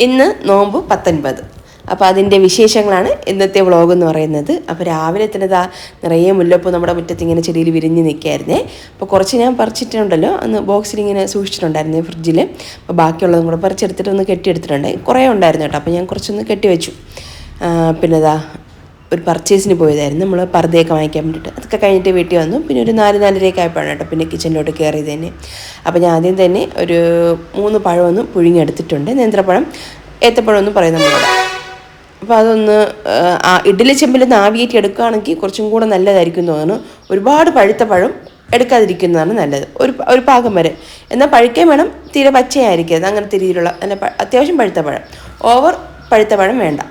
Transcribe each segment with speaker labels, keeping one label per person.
Speaker 1: ഇന്ന് നോമ്പ് 19. അപ്പോൾ അതിൻ്റെ വിശേഷങ്ങളാണ് ഇന്നത്തെ വ്ളോഗ് എന്ന് പറയുന്നത്. അപ്പോൾ രാവിലെ തന്നെ നിറയെ മുല്ലപ്പൂ നമ്മുടെ മുറ്റത്ത് ഇങ്ങനെ ചെടിയിൽ വിരിഞ്ഞ് നിൽക്കുകയായിരുന്നേ. അപ്പോൾ കുറച്ച് ഞാൻ പറിച്ചിട്ടുണ്ടല്ലോ, അന്ന് ബോക്സിൽ ഇങ്ങനെ സൂക്ഷിച്ചിട്ടുണ്ടായിരുന്നു ഫ്രിഡ്ജിൽ. അപ്പോൾ ബാക്കിയുള്ളതും കൂടെ പറിച്ചെടുത്തിട്ട് ഒന്ന് കെട്ടിയെടുത്തിട്ടുണ്ട്. കുറേ ഉണ്ടായിരുന്നു കേട്ടോ, അപ്പോൾ ഞാൻ കുറച്ചൊന്ന് കെട്ടി വെച്ചു. പിന്നെ ഒരു പർച്ചേസിന് പോയതായിരുന്നു, നമ്മൾ പർദ്ദയൊക്കെ വാങ്ങിക്കാൻ വേണ്ടിയിട്ട്. അതൊക്കെ കഴിഞ്ഞിട്ട് വീട്ടിൽ വന്നു. പിന്നെ ഒരു 4-4:30 ആയപ്പോഴാണ് കേട്ടോ പിന്നെ കിച്ചണിലോട്ട് കയറിയത് തന്നെ. അപ്പോൾ ഞാൻ ആദ്യം തന്നെ ഒരു 3 പഴമൊന്ന് പുഴുങ്ങിയെടുത്തിട്ടുണ്ട്. നേന്ത്രപ്പഴം, ഏത്തപ്പഴം ഒന്നും പറയും നമ്മളിവിടെ. അപ്പോൾ അതൊന്ന് ഇഡ്ഡലി ചെമ്പിലൊന്ന് ആവിയേറ്റി എടുക്കുകയാണെങ്കിൽ കുറച്ചും കൂടെ നല്ലതായിരിക്കും തോന്നുന്നു. ഒരുപാട് പഴുത്ത പഴം എടുക്കാതിരിക്കുന്നതാണ് നല്ലത്, ഒരു പാകം വരെ. എന്നാൽ പഴുക്കാൻ വേണം, തീരെ പച്ചയായിരിക്കരുത്. അങ്ങനത്തെ രീതിയിലുള്ള നല്ല അത്യാവശ്യം പഴുത്ത പഴം, ഓവർ പഴുത്ത പഴം വേണ്ട.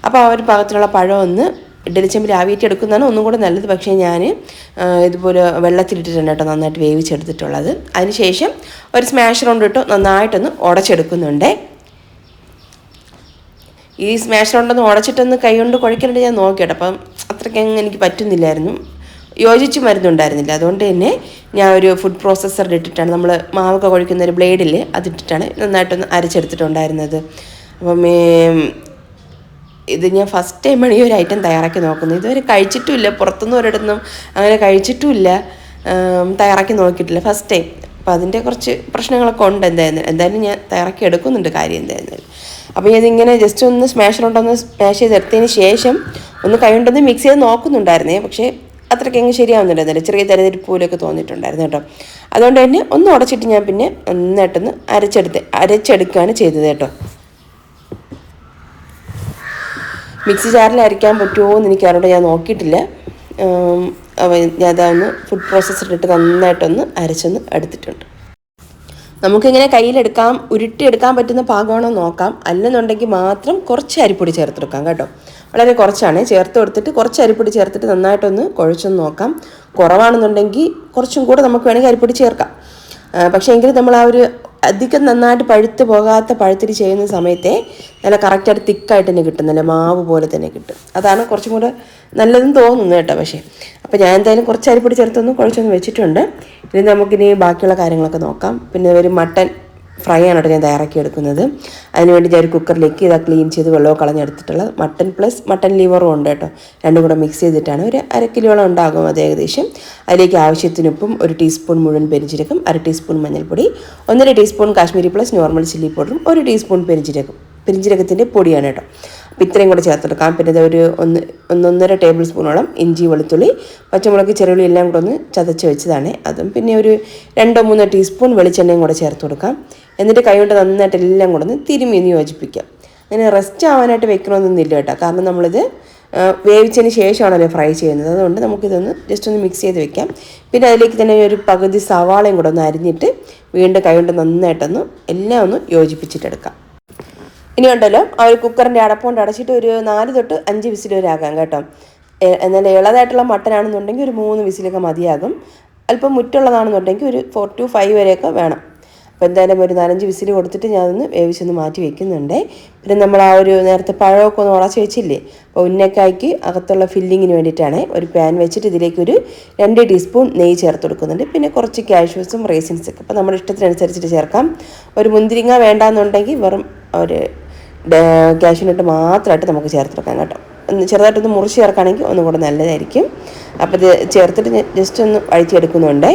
Speaker 1: അപ്പോൾ ആ ഒരു പാകത്തിലുള്ള പഴം ഒന്ന് ഇഡ്ഡലി ചെമ്പിൽ ആവിയേറ്റി എടുക്കുന്നതാണ് ഒന്നും കൂടെ നല്ലത്. പക്ഷേ ഞാൻ ഇതുപോലെ വെള്ളത്തിലിട്ടിട്ടുണ്ട് കേട്ടോ നന്നായിട്ട് വേവിച്ചെടുത്തിട്ടുള്ളത്. അതിനുശേഷം ഒരു സ്മാഷർ കൊണ്ടിട്ട് നന്നായിട്ടൊന്ന് ഉടച്ചെടുക്കുന്നുണ്ട്. ഈ സ്മാഷർ കൊണ്ടൊന്ന് ഉടച്ചിട്ടൊന്ന് കൈ കൊണ്ട് കുഴക്കാനായിട്ട് ഞാൻ നോക്കിയിട്ട്, അപ്പം അത്രയ്ക്കങ്ങ് എനിക്ക് പറ്റുന്നില്ലായിരുന്നു, യോജിച്ച് മരുന്നുണ്ടായിരുന്നില്ല. അതുകൊണ്ട് തന്നെ ഞാൻ ഒരു ഫുഡ് പ്രോസസ്സറിൽ ഇട്ടിട്ടാണ്, നമ്മൾ മാവൊക്കെ കുഴക്കുന്ന ഒരു ബ്ലേഡിൽ അതിട്ടിട്ടാണ് നന്നായിട്ടൊന്ന് അരച്ചെടുത്തിട്ടുണ്ടായിരുന്നത്. അപ്പം ഇത് ഞാൻ ഫസ്റ്റ് ടൈമാണ് ഈ ഒരു ഐറ്റം തയ്യാറാക്കി നോക്കുന്നത്. ഇതുവരെ കഴിച്ചിട്ടുമില്ല, പുറത്തുനിന്ന് ഒരിടത്തുനിന്നും അങ്ങനെ കഴിച്ചിട്ടുമില്ല, തയ്യാറാക്കി നോക്കിയിട്ടില്ല, ഫസ്റ്റ് ടൈം. അപ്പോൾ അതിൻ്റെ കുറച്ച് പ്രശ്നങ്ങളൊക്കെ ഉണ്ട്. എന്തായാലും ഞാൻ തയ്യാറാക്കി എടുക്കുന്നുണ്ട് കാര്യം എന്തായിരുന്നാലും. അപ്പോൾ ഇതിങ്ങനെ ജസ്റ്റ് ഒന്ന് സ്മാഷ് ചെയ്തെടുത്തതിന് ശേഷം ഒന്ന് കൈ കൊണ്ടൊന്ന് മിക്സ് ചെയ്ത് നോക്കുന്നുണ്ടായിരുന്നേ. പക്ഷേ അത്രയ്ക്കങ്ങ് ശരിയാവുന്നുണ്ടായിരുന്നില്ല, ചെറിയ തരതിരിപ്പൂലൊക്കെ തോന്നിയിട്ടുണ്ടായിരുന്നു കേട്ടോ. അതുകൊണ്ട് തന്നെ ഒന്ന് ഉടച്ചിട്ട് ഞാൻ പിന്നെ നന്നായിട്ടൊന്ന് അരച്ചെടുക്കുകയാണ് ചെയ്തത് കേട്ടോ. മിക്സി ജാറിൽ അരയ്ക്കാൻ പറ്റുമോ എന്ന് എനിക്കറിയാണ്ട്, ഞാൻ നോക്കിയിട്ടില്ല. ഞാൻ അതൊന്ന് ഫുഡ് പ്രോസസ്സറിലിട്ട് നന്നായിട്ടൊന്ന് അരച്ചൊന്ന് എടുത്തിട്ടുണ്ട്. നമുക്കിങ്ങനെ കയ്യിലെടുക്കാം, ഉരുട്ടിയെടുക്കാൻ പറ്റുന്ന പാകമാണോ നോക്കാം. അല്ലെന്നുണ്ടെങ്കിൽ മാത്രം കുറച്ച് അരിപ്പൊടി ചേർത്തെടുക്കാം കേട്ടോ. വളരെ കുറച്ചാണ് ചേർത്ത് കൊടുത്തിട്ട് കുറച്ച് അരിപ്പൊടി ചേർത്തിട്ട് നന്നായിട്ടൊന്ന് കുഴച്ചൊന്ന് നോക്കാം. കുറവാണെന്നുണ്ടെങ്കിൽ കുറച്ചും കൂടെ നമുക്ക് വേണമെങ്കിൽ അരിപ്പൊടി ചേർക്കാം. പക്ഷേ എങ്കിലും നമ്മൾ ആ ഒരു അധികം നന്നായിട്ട് പഴുത്ത് പോകാത്ത പഴുത്തിരി ചെയ്യുന്ന സമയത്തെ നല്ല കറക്റ്റായിട്ട് തിക്കായിട്ട് തന്നെ കിട്ടും, നല്ല മാവ് പോലെ തന്നെ കിട്ടും. അതാണ് കുറച്ചും കൂടെ നല്ലതെന്ന് തോന്നുന്നു കേട്ടോ. പക്ഷേ അപ്പോൾ ഞാൻ എന്തായാലും കുറച്ച് അരിപ്പൊടി ചേർത്തൊന്ന് കുഴച്ചൊന്ന് വെച്ചിട്ടുണ്ട്. ഇനി നമുക്കിനി ബാക്കിയുള്ള കാര്യങ്ങളൊക്കെ നോക്കാം. പിന്നെ ഒരു മട്ടൻ ഫ്രൈ ആണ് കേട്ടോ ഞാൻ തയ്യാറാക്കി എടുക്കുന്നത്. അതിനുവേണ്ടി ഞാൻ ഒരു കുക്കറിലേക്ക് ക്ലീൻ ചെയ്ത് വെള്ളമൊക്കെ കളഞ്ഞെടുത്തിട്ടുള്ള മട്ടൻ പ്ലസ് മട്ടൻ ലിവറും ഉണ്ട് കേട്ടോ. രണ്ടും കൂടെ മിക്സ് ചെയ്തിട്ടാണ് ഒരു 1/2 കിലോളം ഉണ്ടാകും അത് ഏകദേശം. അതിലേക്ക് ആവശ്യത്തിനൊപ്പം 1 ടീസ്പൂൺ മുഴുവൻ പെരിഞ്ജീരകം, 1/2 ടീസ്പൂൺ മഞ്ഞൾപ്പൊടി, 1.5 teaspoon Kashmiri plus normal chilli പൗഡറും, 1 ടീസ്പൂൺ പെരിഞ്ജീരകത്തിൻ്റെ പൊടിയാണ് കേട്ടോ. അപ്പോൾ ഇത്രയും കൂടെ ചേർത്തെടുക്കാം. പിന്നെ ഒരു 1.5 ടേബിൾ സ്പൂണോളം ഇഞ്ചി, വെളുത്തുള്ളി, പച്ചമുളക്, ചെറുള്ളി എല്ലാം കൂടെ ഒന്ന് ചതച്ച് വെച്ചതാണ് അതും. പിന്നെ ഒരു 2-3 ടീസ്പൂൺ വെളിച്ചെണ്ണയും കൂടെ ചേർത്ത് കൊടുക്കാം. എന്നിട്ട് കൈ കൊണ്ട് നന്നായിട്ട് എല്ലാം കൂടെ ഒന്ന് തിരുമ്മി യോജിപ്പിക്കാം. അങ്ങനെ റെസ്റ്റ് ആവാനായിട്ട് വെക്കണമെന്നൊന്നുമില്ല കേട്ടോ, കാരണം നമ്മളിത് വേവിച്ചതിന് ശേഷമാണല്ലോ ഫ്രൈ ചെയ്യുന്നത്. അതുകൊണ്ട് നമുക്കിതൊന്ന് ജസ്റ്റ് ഒന്ന് മിക്സ് ചെയ്ത് വെക്കാം. പിന്നെ അതിലേക്ക് തന്നെ ഒരു പകുതി സവാളയും കൂടെ ഒന്ന് അരിഞ്ഞിട്ട് വീണ്ടും കൈ കൊണ്ട് നന്നായിട്ടൊന്ന് എല്ലാം ഒന്ന് യോജിപ്പിച്ചിട്ടെടുക്കാം. ഇനി ഉണ്ടല്ലോ ആ ഒരു കുക്കറിൻ്റെ അടപ്പുകൊണ്ട് അടച്ചിട്ട് ഒരു 4-5 വിസിൽ വരെ ആകാം കേട്ടോ. എന്നാൽ ഇളതായിട്ടുള്ള മട്ടനാണെന്നുണ്ടെങ്കിൽ ഒരു 3 വിസിലൊക്കെ മതിയാകും. അല്പം മുറ്റുള്ളതാണെന്നുണ്ടെങ്കിൽ ഒരു 4-5 വരെയൊക്കെ വേണം. അപ്പോൾ എന്തായാലും ഒരു 4-5 വിസിൽ കൊടുത്തിട്ട് ഞാനൊന്ന് വേവിച്ചൊന്ന് മാറ്റി വെക്കുന്നുണ്ട്. പിന്നെ നമ്മൾ ആ ഒരു നേരത്തെ പഴമൊക്കെ ഒന്ന് ഉടച്ച് വെച്ചില്ലേ, അപ്പോൾ ഉന്നക്കായ്ക്ക് അകത്തുള്ള ഫില്ലിങ്ങിന് വേണ്ടിയിട്ടാണ് ഒരു പാൻ വെച്ചിട്ട് ഇതിലേക്ക് ഒരു 2 ടീസ്പൂൺ നെയ്യ് ചേർത്ത് കൊടുക്കുന്നുണ്ട്. പിന്നെ കുറച്ച് കാഷ്യൂസും റേസിൻസൊക്കെ അപ്പോൾ നമ്മുടെ ഇഷ്ടത്തിനനുസരിച്ചിട്ട് ചേർക്കാം. ഒരു മുന്തിരിങ്ങ വേണ്ടാന്നുണ്ടെങ്കിൽ വെറും ഒരു കാഷ്യൂനട്ട് മാത്രമായിട്ട് നമുക്ക് ചേർത്തെടുക്കാം കേട്ടോ. ചെറുതായിട്ടൊന്ന് മുറിച്ച് ചേർക്കുകയാണെങ്കിൽ ഒന്നും കൂടെ നല്ലതായിരിക്കും. അപ്പോൾ ഇത് ചേർത്തിട്ട് ജസ്റ്റ് ഒന്ന് വഴിച്ചെടുക്കുന്നുണ്ട്.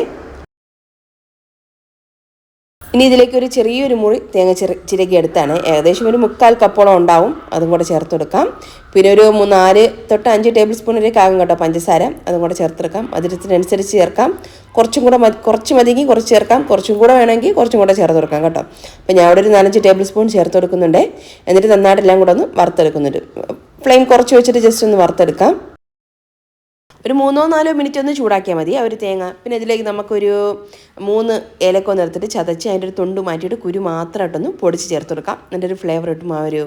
Speaker 1: ഇനി ഇതിലേക്ക് ഒരു ചെറിയൊരു മുറി തേങ്ങ ചിരകി എടുത്താണ്, ഏകദേശം ഒരു 1/4 കപ്പോളം ഉണ്ടാവും, അതും കൂടെ ചേർത്ത് കൊടുക്കാം. പിന്നെ ഒരു 4-5 ടേബിൾ സ്പൂൺ വരെയൊക്കെ ആകും കേട്ടോ പഞ്ചസാര, അതും കൂടെ ചേർത്തെടുക്കാം. അതിനനുസരിച്ച് ചേർക്കാം. കുറച്ച് മതിയെങ്കിൽ കുറച്ച് ചേർക്കാം, കുറച്ചും കൂടെ വേണമെങ്കിൽ കുറച്ചും കൂടെ ചേർത്ത് കൊടുക്കാം കേട്ടോ. അപ്പോൾ ഞാൻ അവിടെ ഒരു 4-5 ടേബിൾ സ്പൂൺ ചേർത്ത് കൊടുക്കുന്നുണ്ട്. എന്നിട്ട് നന്നായിട്ട് എല്ലാം കൂടെ ഒന്ന് വറുത്തെടുക്കുന്നുണ്ട്. ഫ്ലെയിം കുറച്ച് വെച്ചിട്ട് ജസ്റ്റ് ഒന്ന് വറുത്തെടുക്കാം. ഒരു 3-4 മിനിറ്റ് ഒന്ന് ചൂടാക്കിയാൽ മതി ആ ഒരു തേങ്ങ. പിന്നെ ഇതിലേക്ക് നമുക്കൊരു 3 ഏലക്ക എടുത്തിട്ട് ചതച്ച് അതിൻ്റെ ഒരു തൊണ്ട് മാറ്റിയിട്ട് കുരു മാത്രമായിട്ടൊന്ന് പൊടിച്ച് ചേർത്ത് കൊടുക്കാം. അതിൻ്റെ ഒരു ഫ്ലേവർ കിട്ടും ആ ഒരു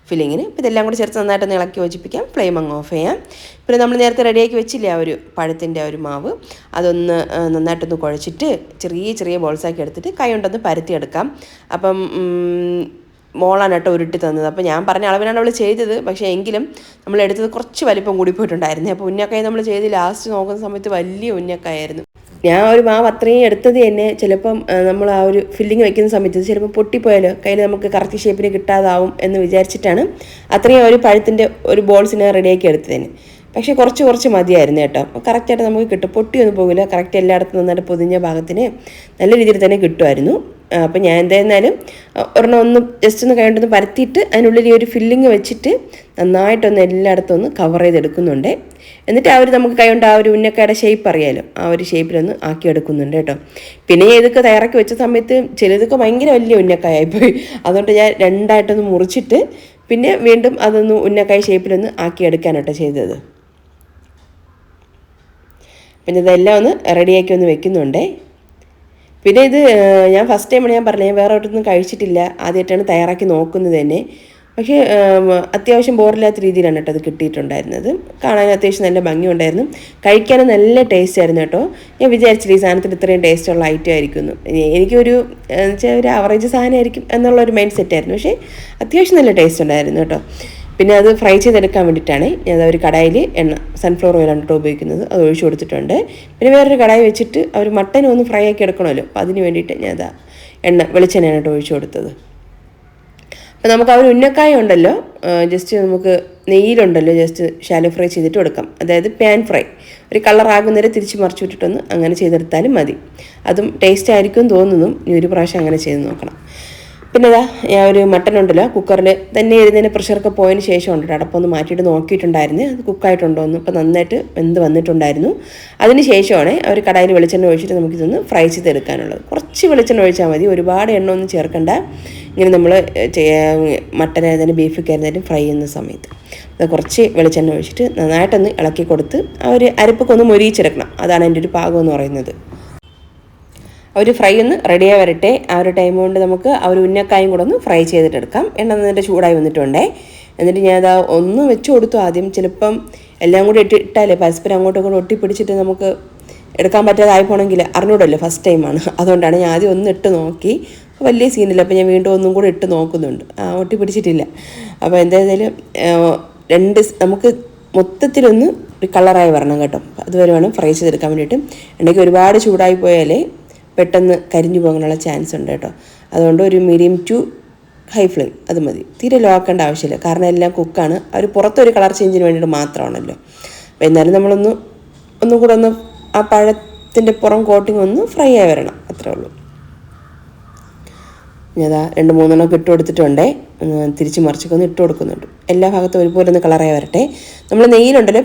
Speaker 1: ഫില്ലിങ്ങിന്. അപ്പോൾ ഇതെല്ലാം കൂടി ചേർത്ത് നന്നായിട്ടൊന്ന് ഇളക്കി യോജിപ്പിക്കാം. ഫ്ലെയിം അങ്ങ് ഓഫ് ചെയ്യാം. പിന്നെ നമ്മൾ നേരത്തെ റെഡിയാക്കി വെച്ചില്ലേ ആ ഒരു പഴത്തിൻ്റെ ആ ഒരു മാവ്, അതൊന്ന് നന്നായിട്ടൊന്ന് കുഴച്ചിട്ട് ചെറിയ ബോൾസാക്കി എടുത്തിട്ട് കൈ കൊണ്ടൊന്ന് പരത്തിയെടുക്കാം. അപ്പം മോളാണ് കേട്ടോ ഉരുട്ടി തന്നത്. അപ്പോൾ ഞാൻ പറഞ്ഞ അളവിനാണ് അവൾ ചെയ്തത്. പക്ഷേ എങ്കിലും നമ്മൾ എടുത്തത് കുറച്ച് വലിപ്പം കൂടി പോയിട്ടുണ്ടായിരുന്നു. അപ്പോൾ ഉന്നക്കായ നമ്മൾ ചെയ്ത് ലാസ്റ്റ് നോക്കുന്ന സമയത്ത് വലിയ ഉന്നക്കായായിരുന്നു. ഞാൻ ഒരു മാവ് അത്രയും എടുത്തത് തന്നെ ചിലപ്പം നമ്മൾ ആ ഒരു ഫില്ലിങ് വെക്കുന്ന സമയത്ത് ചിലപ്പോൾ പൊട്ടിപ്പോയാലോ കയ്യിൽ നമുക്ക് കറക്റ്റ് ഷേപ്പിന് കിട്ടാതാവും എന്ന് വിചാരിച്ചിട്ടാണ് അത്രയും ഒരു പഴത്തിൻ്റെ ഒരു ബോൾസിനെ റെഡിയാക്കി എടുത്തത് തന്നെ. പക്ഷേ കുറച്ച് മതിയായിരുന്നു കേട്ടോ. കറക്റ്റായിട്ട് നമുക്ക് കിട്ടും, പൊട്ടിയൊന്നും പോകില്ല. കറക്റ്റ് എല്ലായിടത്തും നന്നായിട്ട് പൊതിഞ്ഞ ഭാഗത്തിന് നല്ല രീതിയിൽ തന്നെ കിട്ടുമായിരുന്നു. അപ്പോൾ ഞാൻ എന്തായിരുന്നാലും ഒരെണ്ണം ഒന്ന് ജസ്റ്റ് ഒന്ന് കൈകൊണ്ടൊന്ന് പരത്തിയിട്ട് അതിനുള്ളിൽ ഈ ഒരു ഫില്ലിങ് വെച്ചിട്ട് നന്നായിട്ടൊന്ന് എല്ലായിടത്തും ഒന്ന് കവർ ചെയ്തെടുക്കുന്നുണ്ട്. എന്നിട്ട് നമുക്ക് കൈകൊണ്ട് ആ ഒരു ഉന്നക്കായുടെ ഷേപ്പ് അറിയാമല്ലോ, ആ ഒരു ഷേപ്പിലൊന്ന് ആക്കിയെടുക്കുന്നുണ്ട് കേട്ടോ. പിന്നെ ഇതൊക്കെ തയ്യാറാക്കി വെച്ച സമയത്ത് ചിലതൊക്കെ ഭയങ്കര വലിയ ഉന്നക്കായായിപ്പോയി. അതുകൊണ്ട് ഞാൻ രണ്ടായിട്ടൊന്ന് മുറിച്ചിട്ട് പിന്നെ വീണ്ടും അതൊന്ന് ഉന്നക്കായ ഷേപ്പിലൊന്ന് ആക്കിയെടുക്കാൻ കേട്ടോ ചെയ്തത്. പിന്നെ ഇതെല്ലാം ഒന്ന് റെഡിയാക്കി ഒന്ന് വെക്കുന്നുണ്ട്. പിന്നെ ഇത് ഞാൻ ഫസ്റ്റ് ടൈമാണ് ഞാൻ പറഞ്ഞത്, ഞാൻ വേറെ ഒരിടത്തൊന്നും കഴിച്ചിട്ടില്ല, ആദ്യമായിട്ടാണ് തയ്യാറാക്കി നോക്കുന്നത് തന്നെ. പക്ഷേ അത്യാവശ്യം ബോറില്ലാത്ത രീതിയിലാണ് കേട്ടോ അത് കിട്ടിയിട്ടുണ്ടായിരുന്നത്. കാണാൻ അത്യാവശ്യം നല്ല ഭംഗിയുണ്ടായിരുന്നു, കഴിക്കാനും നല്ല ടേസ്റ്റ് ആയിരുന്നു കേട്ടോ. ഞാൻ വിചാരിച്ചില്ല ഈ സാധനത്തിൽ ഇത്രയും ടേസ്റ്റുള്ള ഐറ്റം ആയിരിക്കുന്നു. എനിക്കൊരു വെച്ചാൽ ഒരു ആവറേജ് സാധനമായിരിക്കും എന്നുള്ളൊരു മൈൻഡ് സെറ്റായിരുന്നു. പക്ഷേ അത്യാവശ്യം നല്ല ടേസ്റ്റ് ഉണ്ടായിരുന്നു കേട്ടോ. പിന്നെ അത് ഫ്രൈ ചെയ്തെടുക്കാൻ വേണ്ടിയിട്ടാണ് ഞാൻ ഒരു കടായിൽ സൺഫ്ലവർ ഓയിലാണ് കേട്ടോ ഉപയോഗിക്കുന്നത്, അത് ഒഴിച്ചു കൊടുത്തിട്ടുണ്ട്. പിന്നെ വേറൊരു കടായി വെച്ചിട്ട് അവർ മട്ടനും ഒന്ന് ഫ്രൈ ആക്കി എടുക്കണമല്ലോ, അപ്പോൾ അതിന് വേണ്ടിയിട്ട് ഞാൻ വെളിച്ചെണ്ണയാണ് കേട്ടോ ഒഴിച്ചു കൊടുത്തത്. അപ്പോൾ നമുക്ക് ആ ഒരു ഉന്നക്കായ ഉണ്ടല്ലോ, ജസ്റ്റ് നമുക്ക് നെയ്യിലുണ്ടല്ലോ ജസ്റ്റ് ഷാലോ ഫ്രൈ ചെയ്തിട്ട് കൊടുക്കാം. അതായത് പാൻ ഫ്രൈ ഒരു കളറാകുന്നവരെ തിരിച്ച് മറിച്ചു വിട്ടിട്ടൊന്ന് അങ്ങനെ ചെയ്തെടുത്താലും മതി. അതും ടേസ്റ്റ് ആയിരിക്കും തോന്നുന്നു. ഇനി ഒരു പ്രാവശ്യം അങ്ങനെ ചെയ്ത് നോക്കണം. പിന്നെ ഞാൻ ഒരു മട്ടൻ ഉണ്ടല്ലോ കുക്കറിൽ തന്നെ ഇരുന്നതിന് പ്രഷറൊക്കെ പോയതിന് ശേഷം ഉണ്ട് അടപ്പൊന്ന് മാറ്റിയിട്ട് നോക്കിയിട്ടുണ്ടായിരുന്നു അത് കുക്കായിട്ടുണ്ടോ എന്ന്. ഇപ്പോൾ നന്നായിട്ട് വെന്ത് വന്നിട്ടുണ്ടായിരുന്നു. അതിന് ശേഷമാണ് ഒരു കടായിൽ വെളിച്ചെണ്ണ ഒഴിച്ചിട്ട് നമുക്കിതൊന്ന് ഫ്രൈ ചെയ്തെടുക്കാനുള്ളത്. കുറച്ച് വെളിച്ചെണ്ണ ഒഴിച്ചാൽ മതി, ഒരുപാട് എണ്ണ ഒന്നും ചേർക്കണ്ട. ഇങ്ങനെ നമ്മൾ മട്ടനായിരുന്നാലും ബീഫൊക്കെ ആയിരുന്നാലും ഫ്രൈ ചെയ്യുന്ന സമയത്ത് അത് കുറച്ച് വെളിച്ചെണ്ണ ഒഴിച്ചിട്ട് നന്നായിട്ടൊന്ന് ഇളക്കി കൊടുത്ത് ആ ഒരു അരപ്പൊക്കെ ഒന്ന് മൊരിയിച്ചെടുക്കണം. അതാണ് എൻ്റെ ഒരു പാകം എന്ന് പറയുന്നത്. ഒരു ഫ്രൈ ഒന്ന് റെഡിയായി വരട്ടെ. ആ ഒരു ടൈം കൊണ്ട് നമുക്ക് ആ ഒരു ഉന്നക്കായും കൂടെ ഒന്ന് ഫ്രൈ ചെയ്തിട്ടെടുക്കാം. എണ്ണ നന്നായിട്ട് ചൂടായി വന്നിട്ടുണ്ടേ. എന്നിട്ട് ഞാനത് ഒന്ന് വെച്ച് കൊടുത്തു ആദ്യം. ചിലപ്പം എല്ലാം കൂടി ഇട്ടാലേ പരസ്പരം അങ്ങോട്ടും ഇങ്ങോട്ടും ഒട്ടിപ്പിടിച്ചിട്ട് നമുക്ക് എടുക്കാൻ പറ്റാതായി പോകണമെങ്കിൽ അറിഞ്ഞൂടല്ലോ, ഫസ്റ്റ് ടൈമാണ്. അതുകൊണ്ടാണ് ഞാൻ ആദ്യം ഒന്ന് ഇട്ട് നോക്കി. വലിയ സീനില്ല, അപ്പോൾ ഞാൻ വീണ്ടും ഒന്നും കൂടി ഇട്ട് നോക്കുന്നുണ്ട്. ഒട്ടിപ്പിടിച്ചിട്ടില്ല. അപ്പോൾ എന്തായാലും നമുക്ക് മൊത്തത്തിലൊന്ന് ഒരു കളറായി വരണം കേട്ടോ. അതുവരെ വേണം ഫ്രൈ ചെയ്തെടുക്കാൻ വേണ്ടിയിട്ട്. എണ്ണയ്ക്ക് ഒരുപാട് ചൂടായി പോയാലേ പെട്ടെന്ന് കരിഞ്ഞു പോകാനുള്ള ചാൻസ് ഉണ്ട് കേട്ടോ. അതുകൊണ്ട് ഒരു മീഡിയം ടു ഹൈ ഫ്ലെയിം അത് മതി. തീരെ ലോ ആക്കേണ്ട ആവശ്യമില്ല, കാരണം എല്ലാം കുക്കാണ്. അവർ പുറത്തൊരു കളർ ചേഞ്ചിന് വേണ്ടിയിട്ട് മാത്രമാണല്ലോ. അപ്പോൾ എന്നാലും ഒന്നും കൂടെ ഒന്ന് ആ പഴത്തിൻ്റെ പുറം കോട്ടിങ് ഒന്ന് ഫ്രൈ ആയി വരണം, അത്രേ ഉള്ളൂ. ഞാനതാ 2-3 ഇട്ട് കൊടുത്തിട്ടുണ്ടേ. തിരിച്ച് മറിച്ചൊക്കെ ഒന്ന് ഇട്ട് കൊടുക്കുന്നുണ്ട്. എല്ലാ ഭാഗത്തും ഒരുപോലെ ഒന്ന് കളറായി വരട്ടെ. നമ്മൾ നെയ്യിലുണ്ടല്ലോ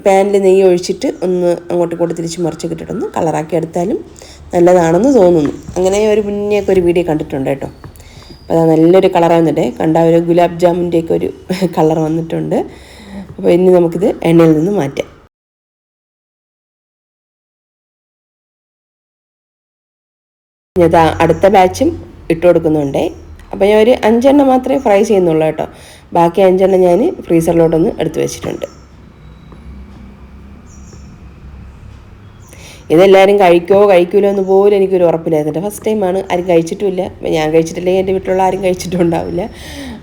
Speaker 1: പാനിൽ നെയ്യ് ഒഴിച്ചിട്ട് ഒന്ന് അങ്ങോട്ടും ഇങ്ങോട്ട് തിരിച്ച് മറിച്ചൊക്കെ ഇട്ടിട്ടൊന്ന് കളറാക്കി എടുത്താലും നല്ലതാണെന്ന് തോന്നുന്നു. അങ്ങനെ ഒരു മുന്നേയൊക്കെ ഒരു വീഡിയോ കണ്ടിട്ടുണ്ട് കേട്ടോ. അപ്പോൾ അത് നല്ലൊരു കളറായി വന്നിട്ടേ കണ്ട ഒരു ഗുലാബ് ജാമുൻ്റെയൊക്കെ ഒരു കളർ വന്നിട്ടുണ്ട്. അപ്പോൾ ഇനി നമുക്കിത് എണ്ണയിൽ നിന്ന് മാറ്റാം. ഞാൻ അടുത്ത ബാച്ചും ഇട്ട് കൊടുക്കുന്നുണ്ടേ. അപ്പോൾ ഞാൻ ഒരു 5 എണ്ണം മാത്രമേ ഫ്രൈ ചെയ്യുന്നുള്ളൂ കേട്ടോ. ബാക്കി 5 എണ്ണം ഞാൻ ഫ്രീസറിലോട്ടൊന്ന് എടുത്ത് വെച്ചിട്ടുണ്ട്. ഇതെല്ലാവരും കഴിക്കുമോ എന്ന് പോലും എനിക്കൊരു ഉറപ്പില്ലായിരുന്നു. ഫസ്റ്റ് ടൈമാണ്, ആരും കഴിച്ചിട്ടുമില്ല. ഞാൻ കഴിച്ചിട്ടില്ലെങ്കിൽ എൻ്റെ വീട്ടിലുള്ള ആരും കഴിച്ചിട്ടും ഉണ്ടാവില്ല.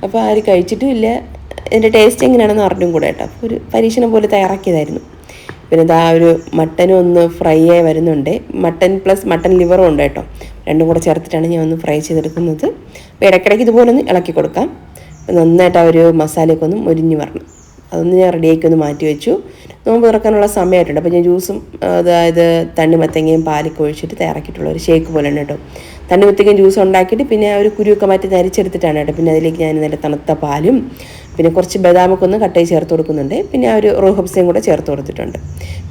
Speaker 1: അപ്പോൾ ആരും കഴിച്ചിട്ടുമില്ല. ഇതിൻ്റെ ടേസ്റ്റ് എങ്ങനെയാണെന്ന് അറിഞ്ഞും കൂടെ കേട്ടോ. ഒരു പരീക്ഷണം പോലെ തയ്യാറാക്കിയതായിരുന്നു. പിന്നെ ഇതാ ഒരു മട്ടനും ഒന്ന് ഫ്രൈ ആയി വരുന്നുണ്ട്. മട്ടൻ പ്ലസ് മട്ടൻ ലിവറും ഉണ്ട് കേട്ടോ. രണ്ടും കൂടെ ചേർത്തിട്ടാണ് ഞാൻ ഒന്ന് ഫ്രൈ ചെയ്തെടുക്കുന്നത്. അപ്പോൾ ഇടയ്ക്കിടയ്ക്ക് ഇതുപോലെ ഒന്ന് ഇളക്കി കൊടുക്കാം. നന്നായിട്ട് ആ ഒരു മസാലയൊക്കെ ഒന്ന് മൊരിഞ്ഞ് വരണം. അതൊന്ന് ഞാൻ റെഡിയാക്കി ഒന്ന് മാറ്റി വെച്ചു. നോമ്പ് തുറക്കാനുള്ള സമയമായിട്ടുണ്ട്. അപ്പോൾ ഞാൻ ജ്യൂസും അതായത് തണ്ണിമത്തങ്ങയും പാലൊക്കെ ഒഴിച്ചിട്ട് തയ്യാറാക്കിയിട്ടുള്ള ഒരു ഷേക്ക് പോലെയാണ് കേട്ടോ. തണ്ണിമത്തങ്ങയും ജ്യൂസ് ഉണ്ടാക്കിയിട്ട് പിന്നെ ആ ഒരു കുരുവൊക്കെ മാറ്റി നരിച്ചെടുത്തിട്ടാണ് കേട്ടോ. പിന്നെ അതിലേക്ക് ഞാൻ നല്ല തണുത്ത പാലും പിന്നെ കുറച്ച് ബദാമൊക്കെ ഒന്ന് കട്ട് ചെയ്ത് ചേർത്ത് കൊടുക്കുന്നുണ്ട്. പിന്നെ ആ ഒരു റോഹബ്സയും കൂടെ ചേർത്ത് കൊടുത്തിട്ടുണ്ട്.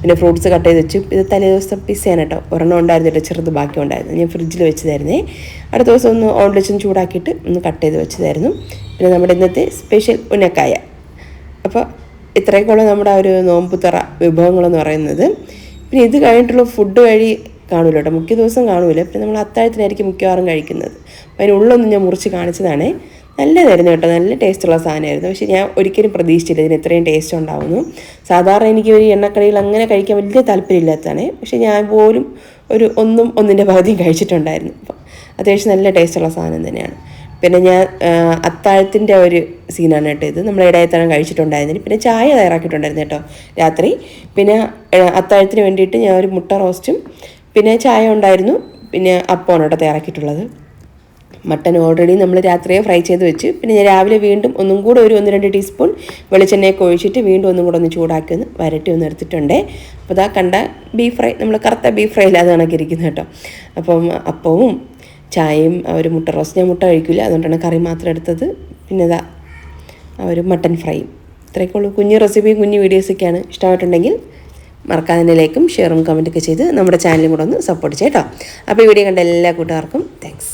Speaker 1: പിന്നെ ഫ്രൂട്ട്സ് കട്ട് ചെയ്ത് വെച്ചു. ഇത് തലേ ദിവസം പിസ്സയാണ് കേട്ടോ. ഒരെണ്ണം ഉണ്ടായിരുന്നിട്ട് ചെറുത് ബാക്കി ഉണ്ടായിരുന്നു. ഞാൻ ഫ്രിഡ്ജിൽ വെച്ചതായിരുന്നേ. അടുത്ത ദിവസം ഒന്ന് ഓൺലൈൻ ചൂടാക്കിയിട്ട് ഒന്ന് കട്ട് ചെയ്ത് വെച്ചതായിരുന്നു. പിന്നെ നമ്മുടെ ഇന്നത്തെ സ്പെഷ്യൽ ഉന്നക്കായ. അപ്പോൾ ഇത്രയൊക്കെയുള്ള നമ്മുടെ ആ ഒരു നോമ്പ് തുറ വിഭവങ്ങളെന്ന് പറയുന്നത്. പിന്നെ ഇത് കഴിഞ്ഞിട്ടുള്ള ഫുഡ് വഴി കാണൂല കേട്ടോ. മിക്ക ദിവസം കാണൂല. പിന്നെ നമ്മൾ അത്താഴത്തിനായിരിക്കും മിക്കവാറും കഴിക്കുന്നത്. അപ്പോൾ അതിനുള്ളൊന്നും ഞാൻ മുറിച്ച് കാണിച്ചതാണ്. നല്ലതായിരുന്നു കേട്ടോ, നല്ല ടേസ്റ്റുള്ള സാധനമായിരുന്നു. പക്ഷേ ഞാൻ ഒരിക്കലും പ്രതീക്ഷിച്ചില്ല ഇതിന് ഇത്രയും ടേസ്റ്റ് ഉണ്ടാവുന്നു. സാധാരണ എനിക്ക് ഒരു എണ്ണക്കടികൾ അങ്ങനെ കഴിക്കാൻ വലിയ താല്പര്യമില്ലാത്തതാണ്. പക്ഷേ ഞാൻ പോലും ഒന്നിൻ്റെ പകുതിയും കഴിച്ചിട്ടുണ്ടായിരുന്നു. അപ്പം അത്യാവശ്യം നല്ല ടേസ്റ്റുള്ള സാധനം തന്നെയാണ്. പിന്നെ ഞാൻ അത്താഴത്തിൻ്റെ ഒരു സീനാണ് കേട്ടോ ഇത്. നമ്മൾ ഇടയത്താഴം കഴിച്ചിട്ടുണ്ടായിരുന്നില്ല. പിന്നെ ചായ തയ്യാറാക്കിയിട്ടുണ്ടായിരുന്നു കേട്ടോ രാത്രി. പിന്നെ അത്താഴത്തിന് വേണ്ടിയിട്ട് ഞാൻ ഒരു മുട്ട റോസ്റ്റും പിന്നെ ചായ ഉണ്ടായിരുന്നു. പിന്നെ അപ്പമാണ് കേട്ടോ തയ്യാറാക്കിയിട്ടുള്ളത്. മട്ടൻ ഓൾറെഡി നമ്മൾ രാത്രിയെ ഫ്രൈ ചെയ്ത് വെച്ച് പിന്നെ ഞാൻ രാവിലെ വീണ്ടും ഒന്നും കൂടെ ഒരു 1-2 ടീസ്പൂൺ വെളിച്ചെണ്ണയൊക്കെ ഒഴിച്ചിട്ട് വീണ്ടും ഒന്നും കൂടെ ഒന്ന് ചൂടാക്കി വരട്ടി എടുത്തിട്ടുണ്ട്. അപ്പോൾ ഇതാ കണ്ട ബീഫ് ഫ്രൈ, നമ്മൾ കറുത്ത ബീഫ് ഫ്രൈ അത് കണക്കി ഇരിക്കുന്നത് കേട്ടോ. അപ്പം അപ്പവും ചായയും ഒരു മുട്ട റോസ്റ്റ്, ഞാൻ മുട്ട കഴിക്കില്ല അതുകൊണ്ടാണ് കറി മാത്രം എടുത്തത്. പിന്നെ ഇതാ ഒരു മട്ടൻ ഫ്രൈയും. ഇത്രയൊക്കെ ഉള്ളൂ. കുഞ്ഞു റെസിപ്പിയും കുഞ്ഞു വീഡിയോസൊക്കെയാണ്. ഇഷ്ടമായിട്ടുണ്ടെങ്കിൽ മറക്കാതെ തന്നെ ലൈക്കും ഷെയറും കമൻറ്റൊക്കെ ചെയ്ത് നമ്മുടെ ചാനലും കൂടെ ഒന്ന് സപ്പോർട്ട് ചെയ്യാം കേട്ടോ. അപ്പോൾ ഈ വീഡിയോ കണ്ട എല്ലാ കൂട്ടുകാർക്കും താങ്ക്സ്.